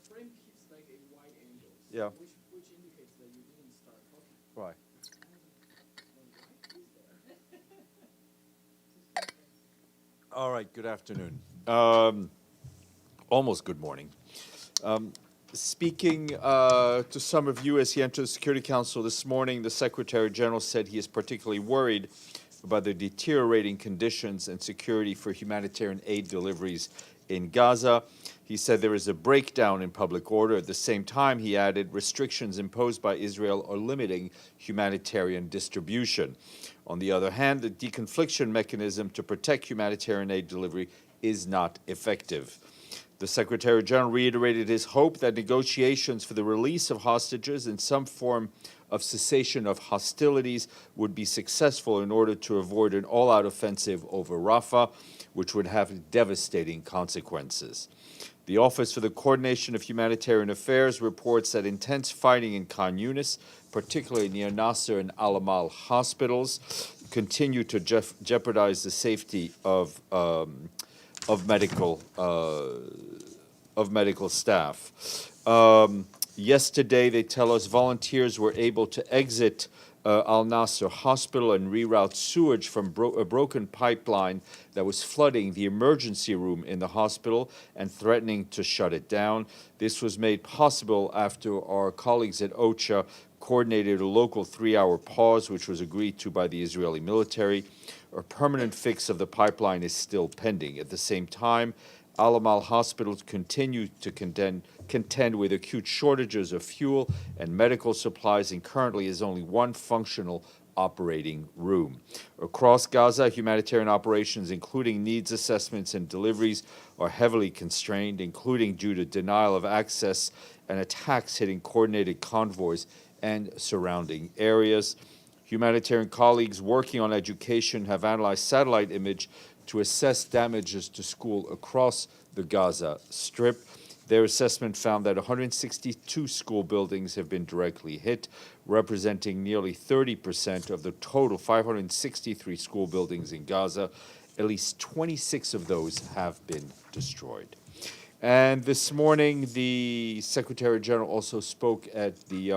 frame keeps like a wide angle, so Yeah. which indicates that you didn't start talking. Right. All right, good afternoon. Almost good morning. Speaking to some of you as he entered the Security Council this morning, the Secretary General said he is particularly worried about the deteriorating conditions and security for humanitarian aid deliveries in Gaza. He said there is a breakdown in public order. At the same time, he added, restrictions imposed by Israel are limiting humanitarian distribution. On the other hand, the deconfliction mechanism to protect humanitarian aid delivery is not effective. The Secretary General reiterated his hope that negotiations for the release of hostages and some form of cessation of hostilities would be successful in order to avoid an all-out offensive over Rafah, which would have devastating consequences. The Office for the Coordination of Humanitarian Affairs reports that intense fighting in Khan Yunis, particularly near Nasser and Al-Amal hospitals, continue to jeopardize the safety of medical staff. Yesterday, they tell us volunteers were able to exit Al Nasser Hospital and reroute sewage from a broken pipeline that was flooding the emergency room in the hospital and threatening to shut it down. This was made possible after our colleagues at OCHA coordinated a local 3-hour pause, which was agreed to by the Israeli military. A permanent fix of the pipeline is still pending. At the same time, Al-Amal hospitals continue to contend with acute shortages of fuel and medical supplies, and currently is only one functional operating room. Across Gaza, humanitarian operations, including needs assessments and deliveries, are heavily constrained, including due to denial of access and attacks hitting coordinated convoys and surrounding areas. Humanitarian colleagues working on education have analyzed satellite image to assess damages to school across the Gaza Strip. Their assessment found that 162 school buildings have been directly hit, representing nearly 30% of the total 563 school buildings in Gaza. At least 26 of those have been destroyed. And this morning, the Secretary General also spoke at the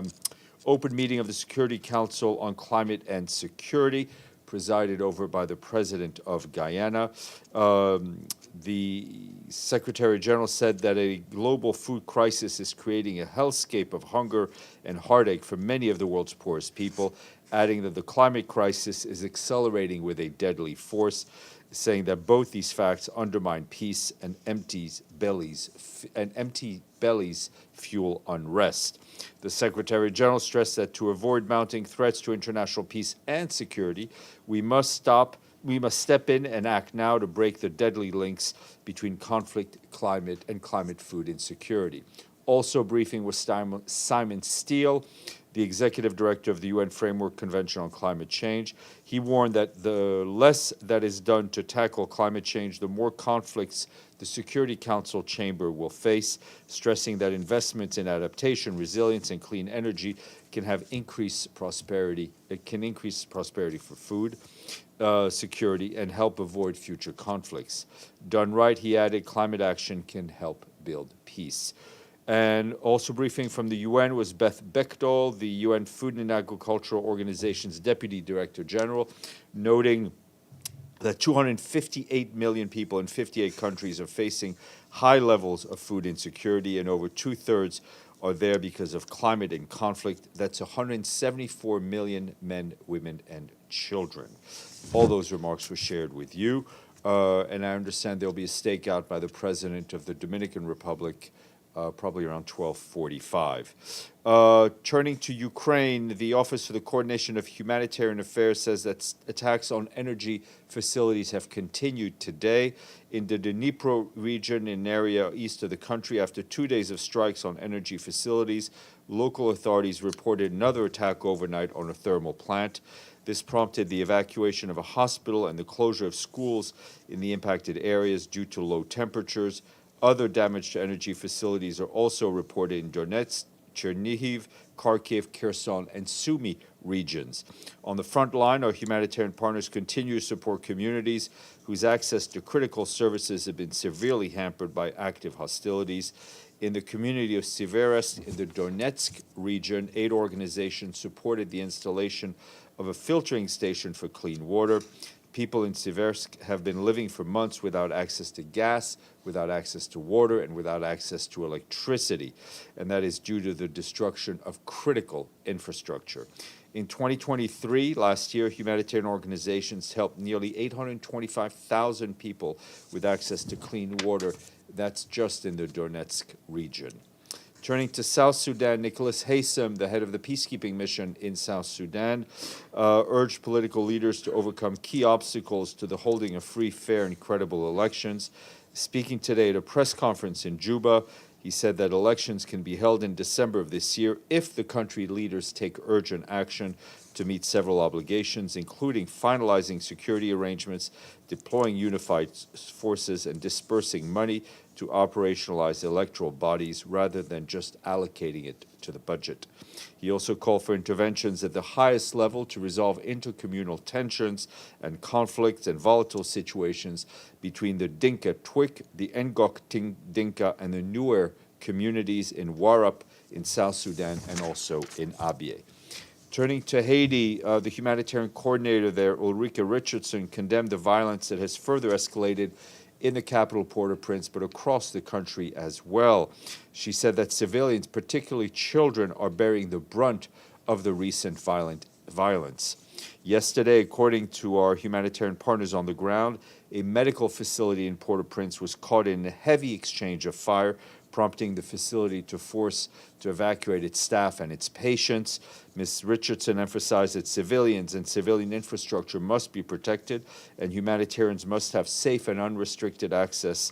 open meeting of the Security Council on Climate and Security, presided over by the President of Guyana. The Secretary General said that a global food crisis is creating a hellscape of hunger and heartache for many of the world's poorest people, adding that the climate crisis is accelerating with a deadly force, saying that both these facts undermine peace and empty bellies fuel unrest. The Secretary General stressed that to avoid mounting threats to international peace and security, we must step in and act now to break the deadly links between conflict, climate, and climate food insecurity. Also briefing was Simon Steele, the executive director of the UN Framework Convention on Climate Change. He warned that the less that is done to tackle climate change, the more conflicts the Security Council chamber will face, stressing that investments in adaptation, resilience, and clean energy can have increased prosperity. It can increase prosperity for food security and help avoid future conflicts. Done right, he added, climate action can help build peace. And also briefing from the UN was Beth Bechtold, the UN Food and Agricultural Organization's Deputy Director General, noting that 258 million people in 58 countries are facing high levels of food insecurity, and over 2/3 are there because of climate and conflict. That's 174 million men, women, and children. All those remarks were shared with you, and I understand there'll be a stakeout by the President of the Dominican Republic probably around 12:45. Turning to Ukraine, the Office for the Coordination of Humanitarian Affairs says that attacks on energy facilities have continued today in the Dnipro region, in an area east of the country. After 2 days of strikes on energy facilities, local authorities reported another attack overnight on a thermal plant. This prompted the evacuation of a hospital and the closure of schools in the impacted areas due to low temperatures. Other damage to energy facilities are also reported in Donetsk, Chernihiv, Kharkiv, Kherson, and Sumy regions. On the front line, our humanitarian partners continue to support communities whose access to critical services have been severely hampered by active hostilities. In the community of Seversk in the Donetsk region, aid organizations supported the installation of a filtering station for clean water. People in Seversk have been living for months without access to gas, without access to water, and without access to electricity, and that is due to the destruction of critical infrastructure. In 2023, last year, humanitarian organizations helped nearly 825,000 people with access to clean water. That's just in the Donetsk region. Turning to South Sudan, Nicholas Haysom, the head of the peacekeeping mission in South Sudan, urged political leaders to overcome key obstacles to the holding of free, fair, and credible elections. Speaking today at a press conference in Juba, he said that elections can be held in December of this year if the country leaders take urgent action to meet several obligations, including finalizing security arrangements, deploying unified forces, and dispersing money to operationalize electoral bodies rather than just allocating it to the budget. He also called for interventions at the highest level to resolve intercommunal tensions and conflicts and volatile situations between the Dinka Twik, the Ngok Dinka, and the Nuer communities in Warrap in South Sudan and also in Abyei. Turning to Haiti, the humanitarian coordinator there, Ulrike Richardson, condemned the violence that has further escalated in the capital Port-au-Prince, but across the country as well. She said that civilians, particularly children, are bearing the brunt of the recent violence. Yesterday, according to our humanitarian partners on the ground, a medical facility in Port-au-Prince was caught in a heavy exchange of fire, prompting the facility to force to evacuate its staff and its patients. Ms. Richardson emphasized that civilians and civilian infrastructure must be protected, and humanitarians must have safe and unrestricted access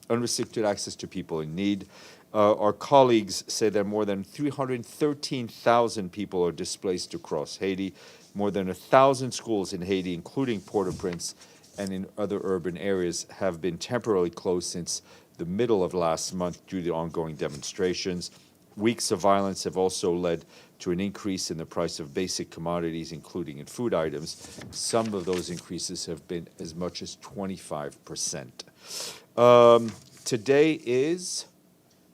unrestricted access to people in need. Our colleagues say that more than 313,000 people are displaced across Haiti. More than 1,000 schools in Haiti, including Port-au-Prince and in other urban areas, have been temporarily closed since the middle of last month due to ongoing demonstrations. Weeks of violence have also led to an increase in the price of basic commodities, including in food items. Some of those increases have been as much as 25%. Today is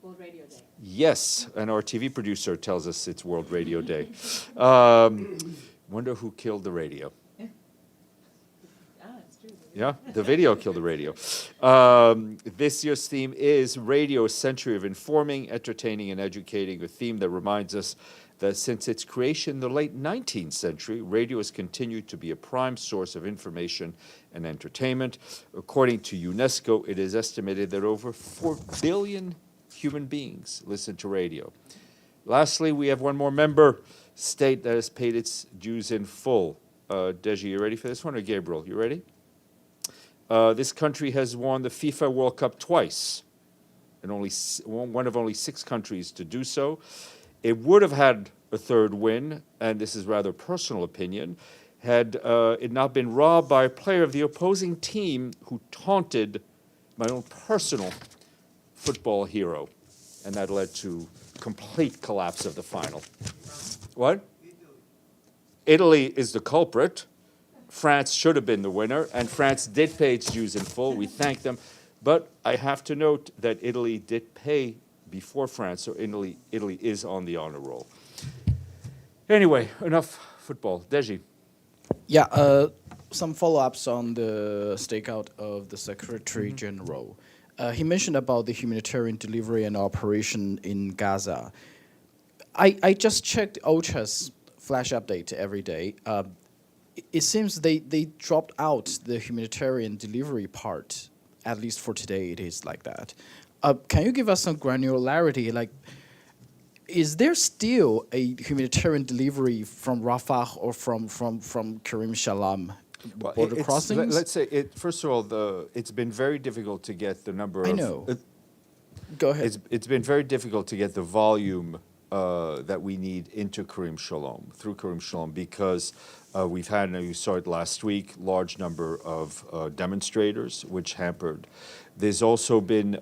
World Radio Day. Yes, and our TV producer tells us it's World Radio Day. Wonder who killed the radio. It's true. Yeah, the video killed the radio. This year's theme is Radio, a Century of Informing, Entertaining, and Educating, a theme that reminds us that since its creation in the late 19th century, radio has continued to be a prime source of information and entertainment. According to UNESCO, it is estimated that over 4 billion human beings listen to radio. Lastly, we have one more member state that has paid its dues in full. Deji, you ready for this one? Or Gabriel, you ready? This country has won the FIFA World Cup twice, and one of only 6 countries to do so. It would have had a third win, and this is rather personal opinion, had it not been robbed by a player of the opposing team who taunted my own personal football hero, and that led to complete collapse of the final. What? Italy is the culprit. France should have been the winner, and France did pay its dues in full. We thank them. But I have to note that Italy did pay before France, so Italy is on the honor roll. Anyway, enough football. Deji. Yeah, some follow-ups on the stakeout of the Secretary General. He mentioned about the humanitarian delivery and operation in Gaza. I just checked OCHA's flash update every day. It seems they dropped out the humanitarian delivery part. At least for today, it is like that. Can you give us some granularity? Like, is there still a humanitarian delivery from Rafah or from Karim Shalom border crossings? Let's say, first of all, it's been very difficult to get the number of... I know. Go ahead. It's been very difficult to get the volume that we need into Karim Shalom, through Karim Shalom, because we've had, you saw it last week, large number of demonstrators, which hampered. There's also been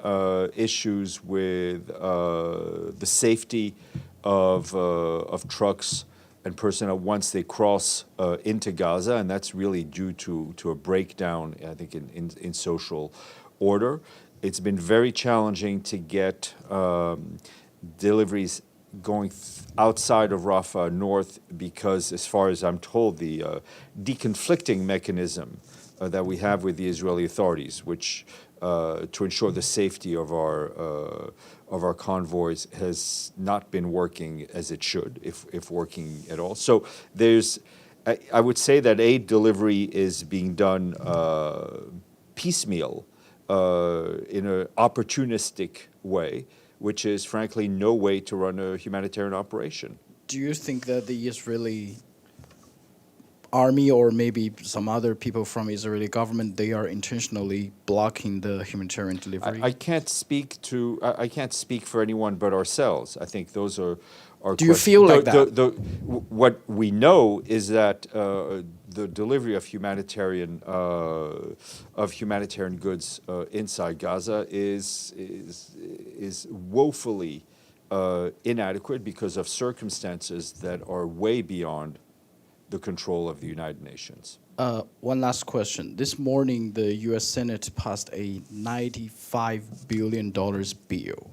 issues with the safety of trucks and personnel once they cross into Gaza, and that's really due to a breakdown, I think, in social order. It's been very challenging to get deliveries going outside of Rafah north because, as far as I'm told, the deconflicting mechanism that we have with the Israeli authorities, which to ensure the safety of our convoys, has not been working as it should, if working at all. So I would say that aid delivery is being done piecemeal in an opportunistic way, which is frankly no way to run a humanitarian operation. Do you think that the Israeli army or maybe some other people from Israeli government, they are intentionally blocking the humanitarian delivery? I can't speak for anyone but ourselves. I think those are Do you feel like that? What we know is that the delivery of humanitarian goods inside Gaza is woefully inadequate because of circumstances that are way beyond the control of the United Nations. One last question. This morning, the U.S. Senate passed a $95 billion bill.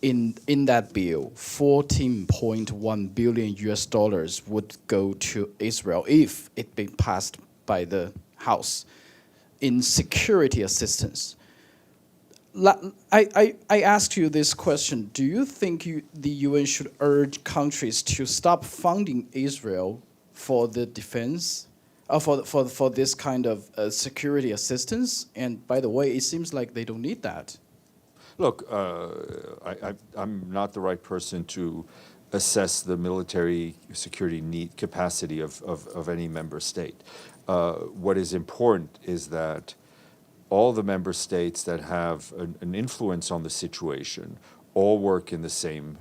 In that bill, 14.1 billion US dollars would go to Israel if it be passed by the House in security assistance. I asked you this question. Do you think the UN should urge countries to stop funding Israel for the defense, for this kind of security assistance? And by the way, it seems like they don't need that. Look, I'm not the right person to assess the military security capacity of any member state. What is important is that all the member states that have an influence on the situation all work in the same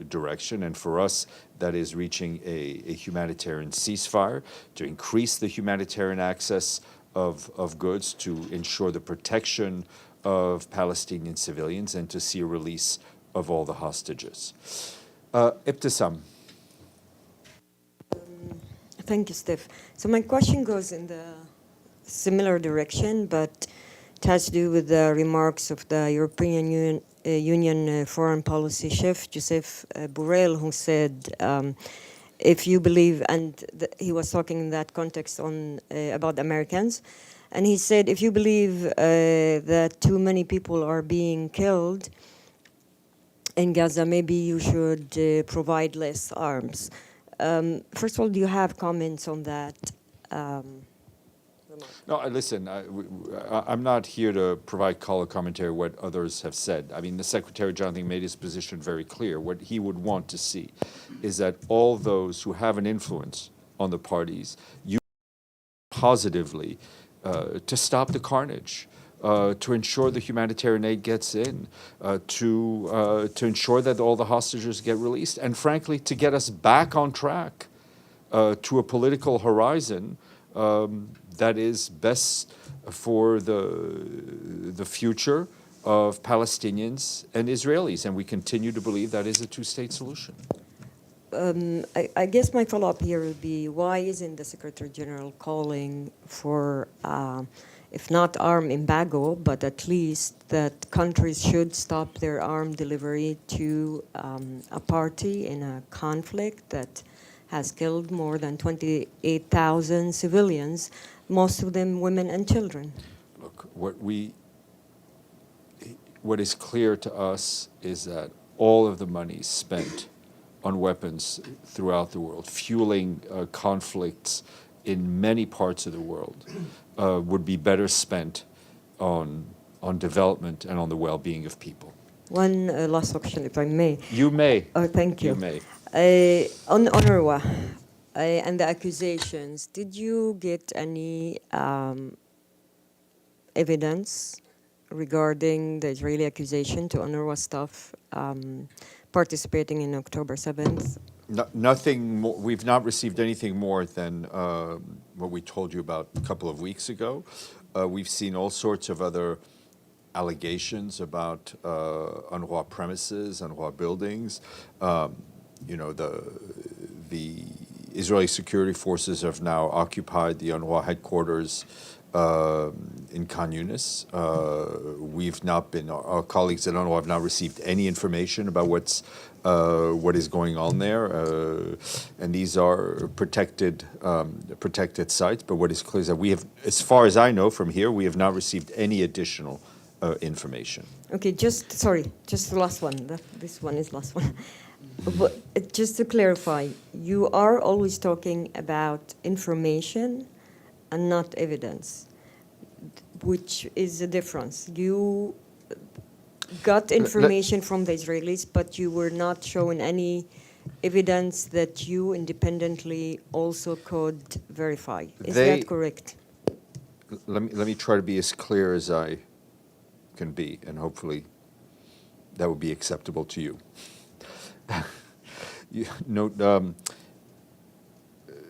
direction. And for us, that is reaching a humanitarian ceasefire, to increase the humanitarian access of goods, to ensure the protection of Palestinian civilians, and to see a release of all the hostages. Ibtisam. Thank you, Steph. So my question goes in the similar direction, but it has to do with the remarks of the European Union foreign policy chief, Joseph Borrell, who said, if you believe, and he was talking in that context about Americans, and he said, if you believe that too many people are being killed in Gaza, maybe you should provide less arms. First of all, do you have comments on that? No, listen, I'm not here to provide color commentary what others have said. I mean, the Secretary General, I think, made his position very clear. What he would want to see is that all those who have an influence on the parties use positively to stop the carnage, to ensure the humanitarian aid gets in, to ensure that all the hostages get released, and frankly, to get us back on track to a political horizon that is best for the future of Palestinians and Israelis. And we continue to believe that is a two-state solution. I guess my follow-up here would be, why isn't the Secretary General calling for, if not arm embargo, but at least that countries should stop their arm delivery to a party in a conflict that has killed more than 28,000 civilians, most of them women and children? Look, what is clear to us is that all of the money spent on weapons throughout the world, fueling conflicts in many parts of the world, would be better spent on development and on the well-being of people. One last question, if I may. You may. Oh, thank you. You may. On UNRWA and the accusations, did you get any evidence regarding the Israeli accusation to UNRWA staff participating in October 7th? Nothing more. We've not received anything more than what we told you about a couple of weeks ago. We've seen all sorts of other allegations about UNRWA premises, UNRWA buildings. The Israeli security forces have now occupied the UNRWA headquarters in Khan Yunis. We've not been, our colleagues at UNRWA have not received any information about what is going on there, and these are protected sites. But what is clear is that we have, as far as I know from here, we have not received any additional information. Okay, just the last one. This one is last one. But just to clarify, you are always talking about information and not evidence, which is the difference. You got information from the Israelis, but you were not shown any evidence that you independently also could verify. Is that correct? Let me try to be as clear as I can be, and hopefully that would be acceptable to you.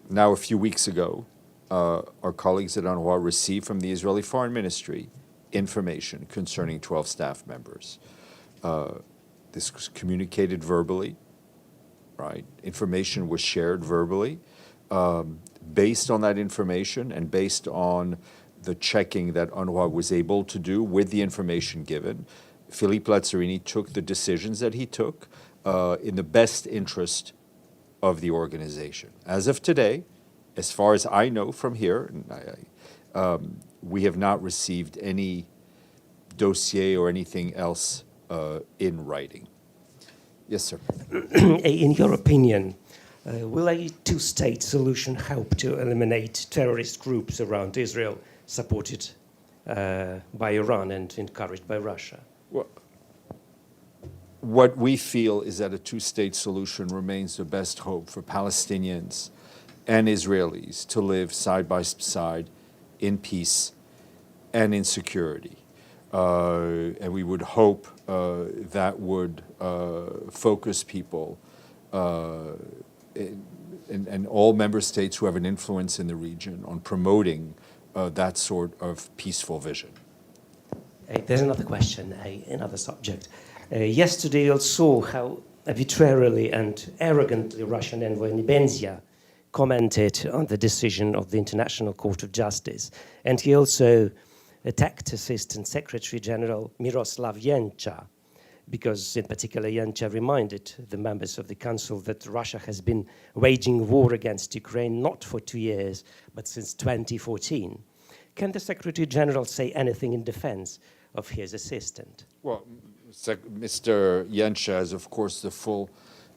Now, a few weeks ago, our colleagues at UNRWA received from the Israeli Foreign Ministry information concerning 12 staff members. This was communicated verbally, right? Information was shared verbally. Based on that information and based on the checking that UNRWA was able to do with the information given, Philippe Lazzarini took the decisions that he took in the best interest of the organization. As of today, as far as I know from here, we have not received any dossier or anything else in writing. Yes, sir. In your opinion, will a two-state solution help to eliminate terrorist groups around Israel supported by Iran and encouraged by Russia? Well, what we feel is that a two-state solution remains the best hope for Palestinians and Israelis to live side by side in peace and in security. And we would hope that would focus people and all member states who have an influence in the region on promoting that sort of peaceful vision. There's another question, another subject. Yesterday you saw how arbitrarily and arrogantly Russian envoy Nebenzia commented on the decision of the International Court of Justice. And he also attacked Assistant Secretary General Miroslav Yencha, because in particular Yencha reminded the members of the Council that Russia has been waging war against Ukraine not for 2 years, but since 2014. Can the Secretary General say anything in defense of his assistant? Well, Mr. Yencha has, of course, the full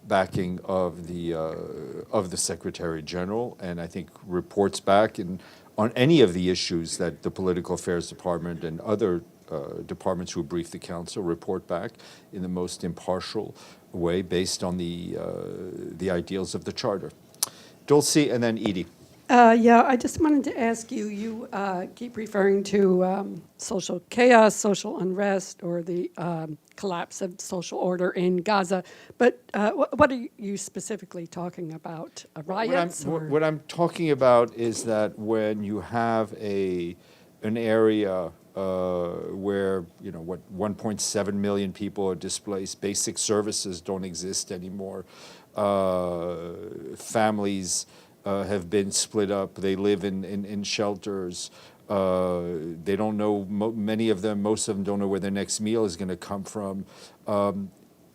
backing of the Secretary General, and I think reports back on any of the issues that the Political Affairs Department and other departments who brief the Council report back in the most impartial way based on the ideals of the Charter. Dulcie and then Edie. Yeah, I just wanted to ask you, you keep referring to social chaos, social unrest, or the collapse of social order in Gaza, but what are you specifically talking about? Riots? What I'm talking about is that when you have an area where 1.7 million people are displaced, basic services don't exist anymore, families have been split up, they live in shelters, they don't know, most of them don't know where their next meal is going to come from.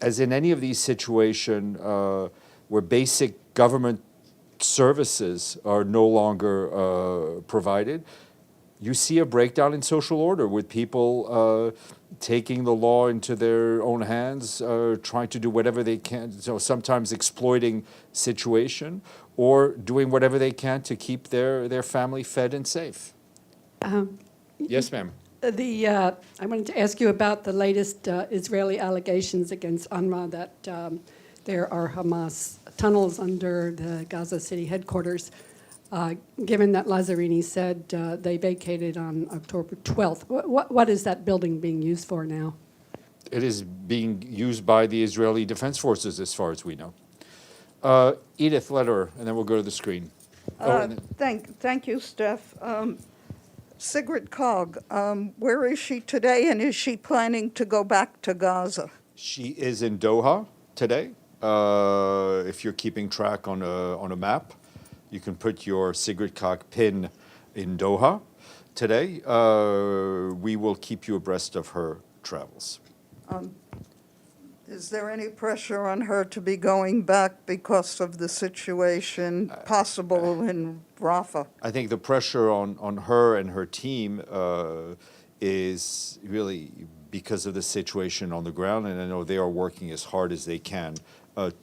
As in any of these situations where basic government services are no longer provided, you see a breakdown in social order with people taking the law into their own hands, trying to do whatever they can, so sometimes exploiting situation, or doing whatever they can to keep their family fed and safe. Yes, ma'am. I wanted to ask you about the latest Israeli allegations against UNRWA that there are Hamas tunnels under the Gaza City headquarters. Given that Lazzarini said they vacated on October 12th, what is that building being used for now? It is being used by the Israeli Defense Forces, as far as we know. Edith Lederer, and then we'll go to the screen. Thank you, Steph. Sigrid Kaag, where is she today, and is she planning to go back to Gaza? She is in Doha today. If you're keeping track on a map, you can put your Sigrid Kaag pin in Doha. today. We will keep you abreast of her travels. Is there any pressure on her to be going back because of the situation possible in Rafah? I think the pressure on her and her team is really because of the situation on the ground, and I know they are working as hard as they can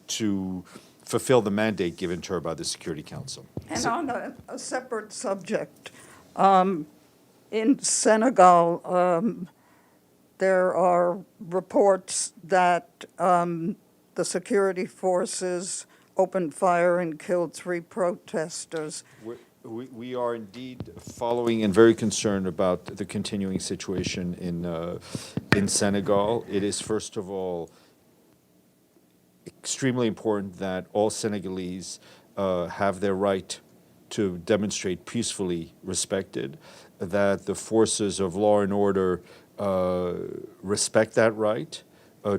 to fulfill the mandate given to her by the Security Council. And on a separate subject, in Senegal, there are reports that the security forces opened fire and killed 3 protesters. We are indeed following and very concerned about the continuing situation in Senegal. It is, first of all, extremely important that all Senegalese have their right to demonstrate peacefully respected, that the forces of law and order respect that right,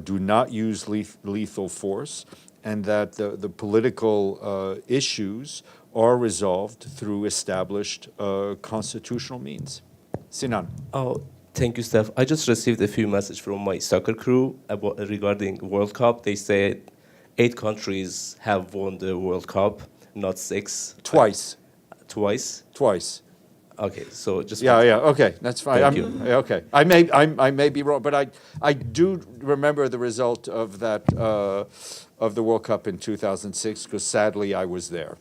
do not use lethal force, and that the political issues are resolved through established constitutional means. Sinan. Oh, thank you, Steph. I just received a few messages from my soccer crew regarding World Cup. They said 8 countries have won the World Cup, not 6. Twice. Twice? Twice. Okay, so just... Yeah, okay, that's fine. Thank you. Okay, I may be wrong, but I do remember the result of that of the World Cup in 2006, because sadly I was there,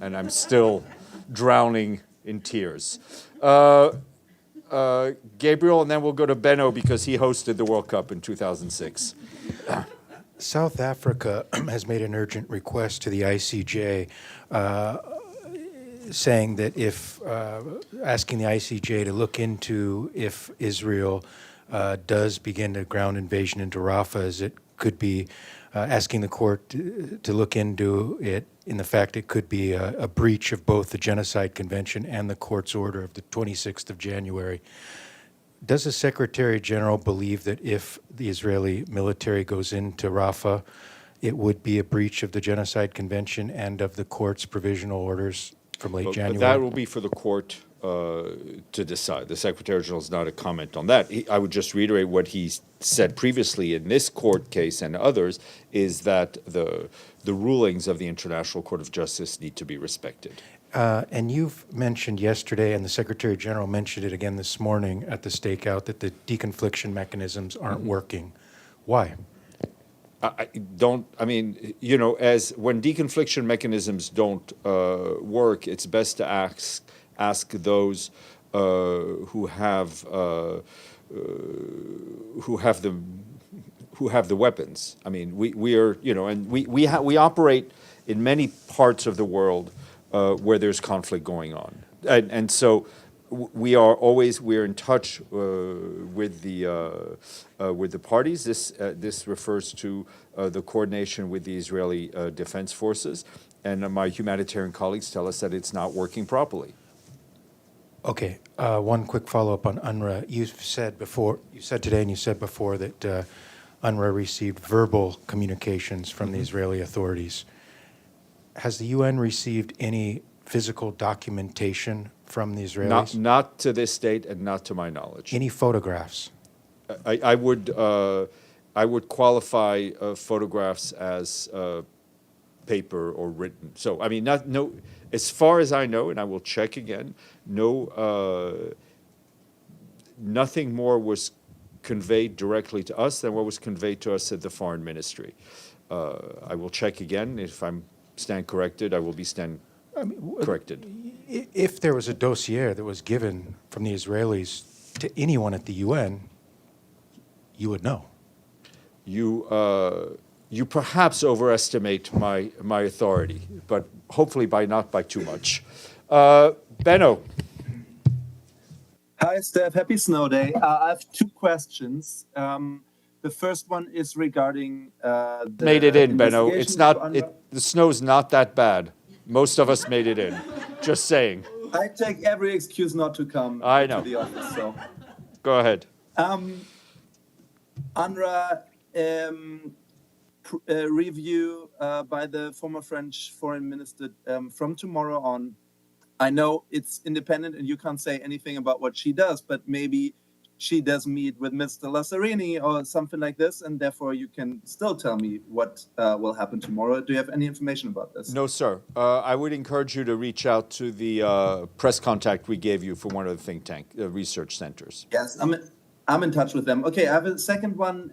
and I'm still drowning in tears. Gabriel, and then we'll go to Benno because he hosted the World Cup in 2006. South Africa has made an urgent request to the ICJ saying that if asking the ICJ to look into if Israel does begin a ground invasion into Rafah, as it could be asking the court to look into it in the fact it could be a breach of both the Genocide Convention and the court's order of the 26th of January. Does the Secretary General believe that if the Israeli military goes into Rafah, it would be a breach of the Genocide Convention and of the court's provisional orders from late January? That will be for the court to decide. The Secretary General is not a comment on that. I would just reiterate what he said previously in this court case and others, is that the rulings of the International Court of Justice need to be respected. And you've mentioned yesterday, and the Secretary General mentioned it again this morning at the stakeout, that the deconfliction mechanisms aren't working. Why? I mean, you know, as when deconfliction mechanisms don't work, it's best to ask those who have the weapons. I mean, we are, you know, and we operate in many parts of the world where there's conflict going on, and so we're in touch with the parties. This refers to the coordination with the Israeli Defense Forces, and my humanitarian colleagues tell us that it's not working properly. Okay, one quick follow-up on UNRWA. You said today and you said before that UNRWA received verbal communications from the Israeli authorities. Has the UN received any physical documentation from the Israelis? Not to this date, and not to my knowledge. Any photographs? I would qualify photographs as paper or written. So I mean, no. As far as I know, and I will check again, nothing more was conveyed directly to us than what was conveyed to us at the Foreign Ministry. I will check again. If I stand corrected, I will be corrected. If there was a dossier that was given from the Israelis to anyone at the UN, you would know. You perhaps overestimate my authority, but hopefully not by too much. Benno. Hi, Steph. Happy snow day. I have 2 questions. The first one is regarding Made it in, Benno. It's not. The snow's not that bad. Most of us made it in. Just saying. I take every excuse not to come I know. to the office. So, go ahead. UNRWA review by the former French foreign minister from tomorrow on I know it's independent and you can't say anything about what she does, but maybe she does meet with Mr. Lazzarini or something like this, and therefore you can still tell me what will happen tomorrow. Do you have any information about this? No, sir. I would encourage you to reach out to the press contact we gave you for one of the think tank research centers. Yes, I'm in touch with them. Okay, I have a second one.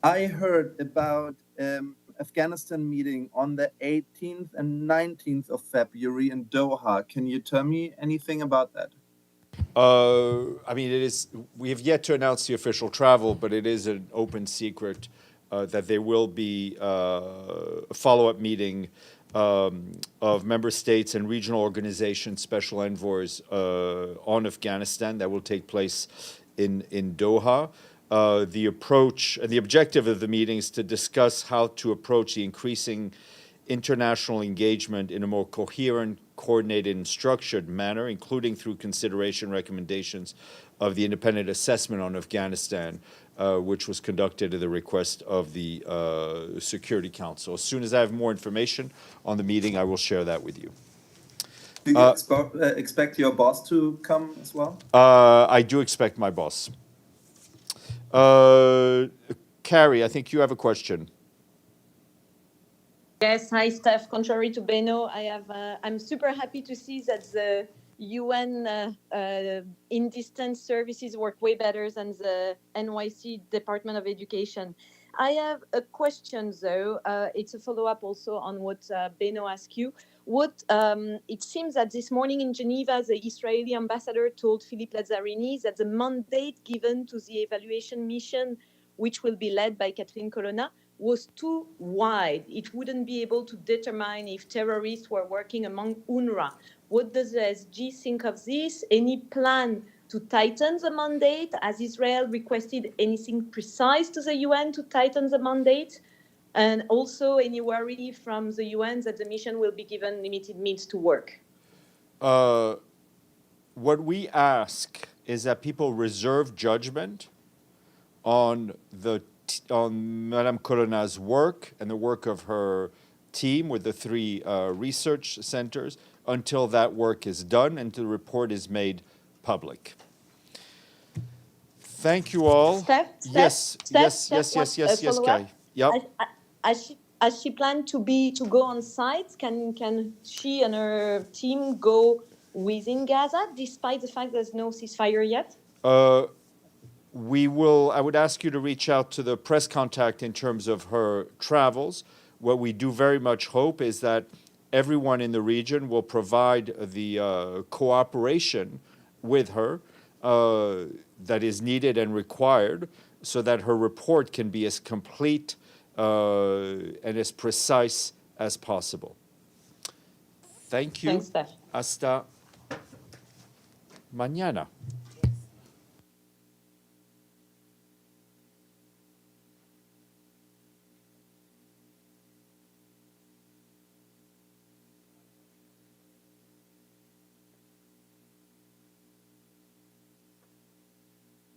I heard about Afghanistan meeting on the 18th and 19th of February in Doha. Can you tell me anything about that? I mean, we have yet to announce the official travel, but it is an open secret that there will be a follow-up meeting of member states and regional organizations, special envoys on Afghanistan that will take place in Doha. The approach and the objective of the meeting is to discuss how to approach the increasing international engagement in a more coherent, coordinated, and structured manner, including through consideration recommendations of the independent assessment on Afghanistan, which was conducted at the request of the Security Council. As soon as I have more information on the meeting, I will share that with you. Do you expect your boss to come as well? I do expect my boss. Carrie, I think you have a question. Yes, hi, Steph. Contrary to Beno, I'm super happy to see that the UN in-distance services work way better than the NYC Department of Education. I have a question, though. It's a follow-up also on what Beno asked you. It seems that this morning in Geneva, the Israeli ambassador told Philippe Lazzarini that the mandate given to the evaluation mission, which will be led by Catherine Colonna, was too wide. It wouldn't be able to determine if terrorists were working among UNRWA. What does the SG think of this? Any plan to tighten the mandate? Has Israel requested anything precise to the UN to tighten the mandate? And also any worry from the UN that the mission will be given limited means to work? What we ask is that people reserve judgment on Madame Colonna's work and the work of her team with the 3 research centers until that work is done and the report is made public. Thank you all. Yes, Kai. Yep. As she planned to go on site, can she and her team go within Gaza, despite the fact there's no ceasefire yet? I would ask you to reach out to the press contact in terms of her travels. What we do very much hope is that everyone in the region will provide the cooperation with her that is needed and required so that her report can be as complete and as precise as possible. Thank you. Thanks, Steph. Hasta mañana.